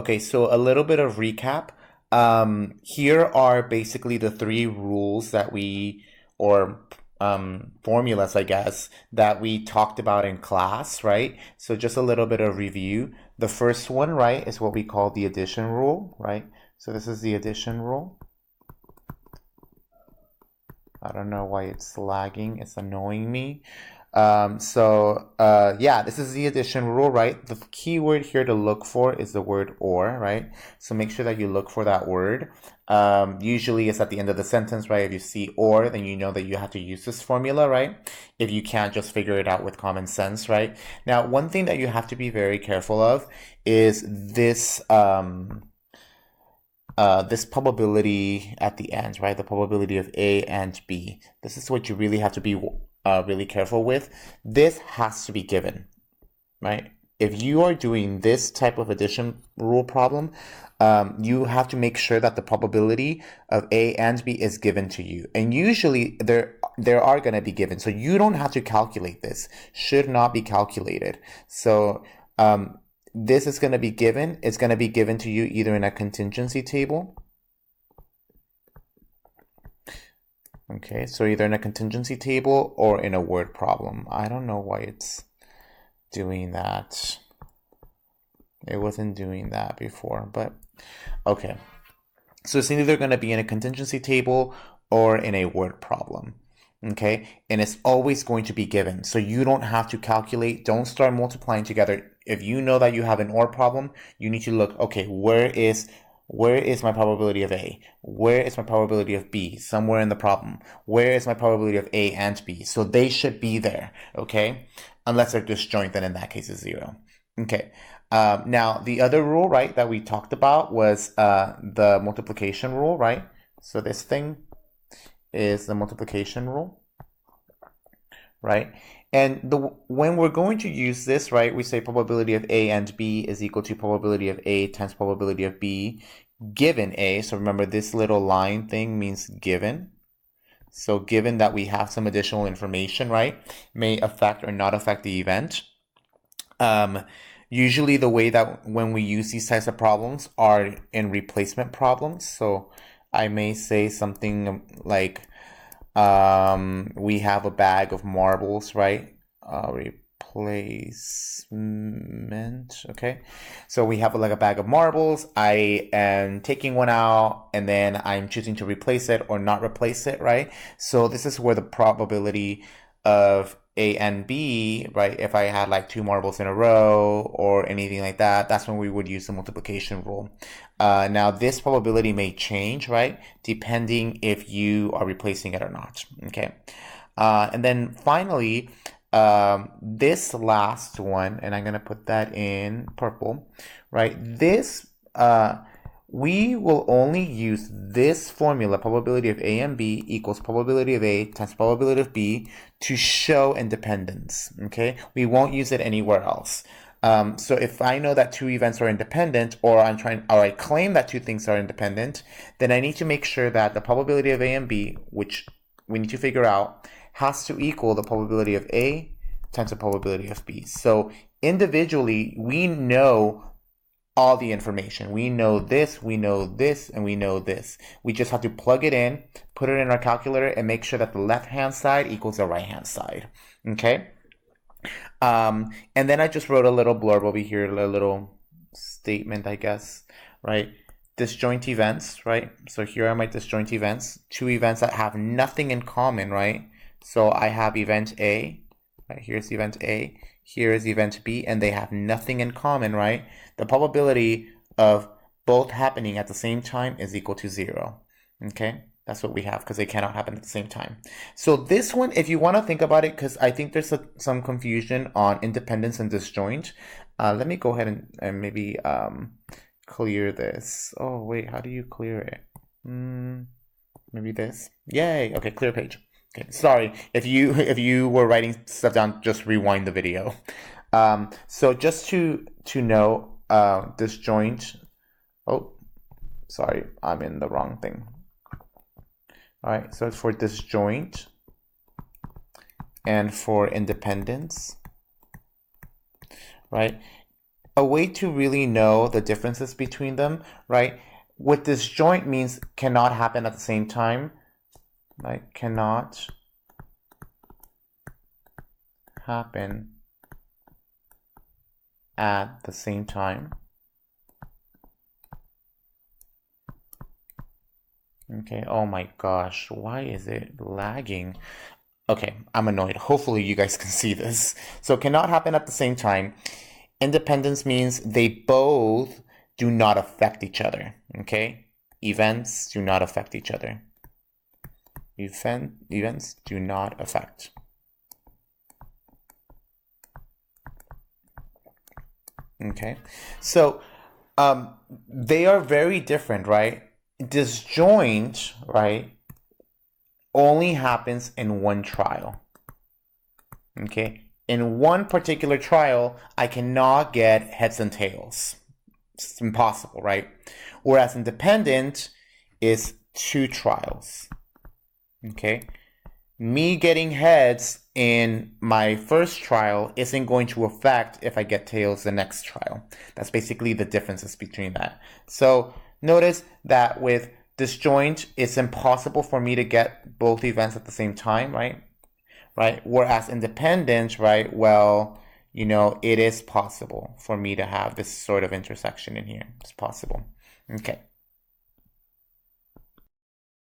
Okay, so a little bit of recap. Here are basically the three rules that or formulas, I guess, that we talked about in class, right? So just a little bit of review. The first one, right, is what we call the addition rule, right? So this is the addition rule. I don't know why it's lagging. It's annoying me. Yeah, this is the addition rule, right? The key word here to look for is the word or, right? So make sure that you look for that word. Usually it's at the end of the sentence, right? If you see or, then you know that you have to use this formula, right? If you can't, just figure it out with common sense, right? Now, one thing that you have to be very careful of is this probability at the end, right? The probability of A and B. This is what you really have to be really careful with. This has to be given, right? If you are doing this type of addition rule problem, you have to make sure that the probability of A and B is given to you. And usually there are going to be given. So you don't have to calculate this. Should not be calculated. So this is going to be given. It's going to be given to you either in a contingency table. Okay, so either in a contingency table or in a word problem. I don't know why it's doing that. It wasn't doing that before, but okay. So it's either going to be in a contingency table or in a word problem. Okay, and it's always going to be given. So you don't have to calculate. Don't start multiplying together. If you know that you have an or problem, you need to look, okay, where is my probability of A? Where is my probability of B? Somewhere in the problem. Where is my probability of A and B? So they should be there, okay? Unless they're disjoint, then in that case it's 0. Okay. Now, the other rule, right, that we talked about was the multiplication rule, right? So this thing is the multiplication rule, right? And when we're going to use this, right, we say probability of A and B is equal to probability of A times probability of B given A. So remember, this little line thing means given. So given that we have some additional information, right, may affect or not affect the event. Usually the way that when we use these types of problems are in replacement problems. So I may say something like, we have a bag of marbles, right? Replacement, okay? So we have like a bag of marbles. I am taking one out and then I'm choosing to replace it or not replace it, right? So this is where the probability of A and B, right? If I had like 2 marbles in a row or anything like that, that's when we would use the multiplication rule. Now this probability may change, right? Depending if you are replacing it or not, okay? And then finally, this last one, and I'm gonna put that in purple, right? This, we will only use this formula, probability of A and B equals probability of A times probability of B, to show independence, okay? We won't use it anywhere else. So if I know that 2 events are independent, or I claim that 2 things are independent, then I need to make sure that the probability of A and B, which we need to figure out, has to equal the probability of A times the probability of B. So individually, we know all the information. We know this, and we know this. We just have to plug it in, put it in our calculator, and make sure that the left-hand side equals the right-hand side, okay? And then I just wrote a little blurb over here, a little statement, I guess, right? Disjoint events, right? So here are my disjoint events, 2 events that have nothing in common, right? So I have event A, right? Here's event A, here is event B, and they have nothing in common, right? The probability of both happening at the same time is equal to 0, okay? That's what we have because they cannot happen at the same time. So this one, if you want to think about it, because I think there's some confusion on independence and disjoint, let me go ahead and maybe clear this. Oh, wait, how do you clear it? Maybe this. Yay. Okay, clear page. Okay, sorry. If you were writing stuff down, just rewind the video. So just to know, disjoint. Oh, sorry, I'm in the wrong thing. All right, so it's for disjoint and for independence, right? a way to really know the differences between them, right? With disjoint means cannot happen at the same time, right? Cannot happen at the same time. Okay, oh my gosh, why is it lagging? Okay, I'm annoyed. Hopefully you guys can see this. So cannot happen at the same time. Independence means they both do not affect each other, okay? Events do not affect each other. Events do not affect. Okay, so they are very different, right? Disjoint, right, only happens in one trial. Okay, in one particular trial, I cannot get heads and tails. It's impossible, right? Whereas independent is two trials. Okay, me getting heads in my first trial isn't going to affect if I get tails the next trial. That's basically the differences between that. So notice that with disjoint, it's impossible for me to get both events at the same time, right? Right? Whereas independent, right? Well, you know, it is possible for me to have this sort of intersection in here. It's possible. Okay.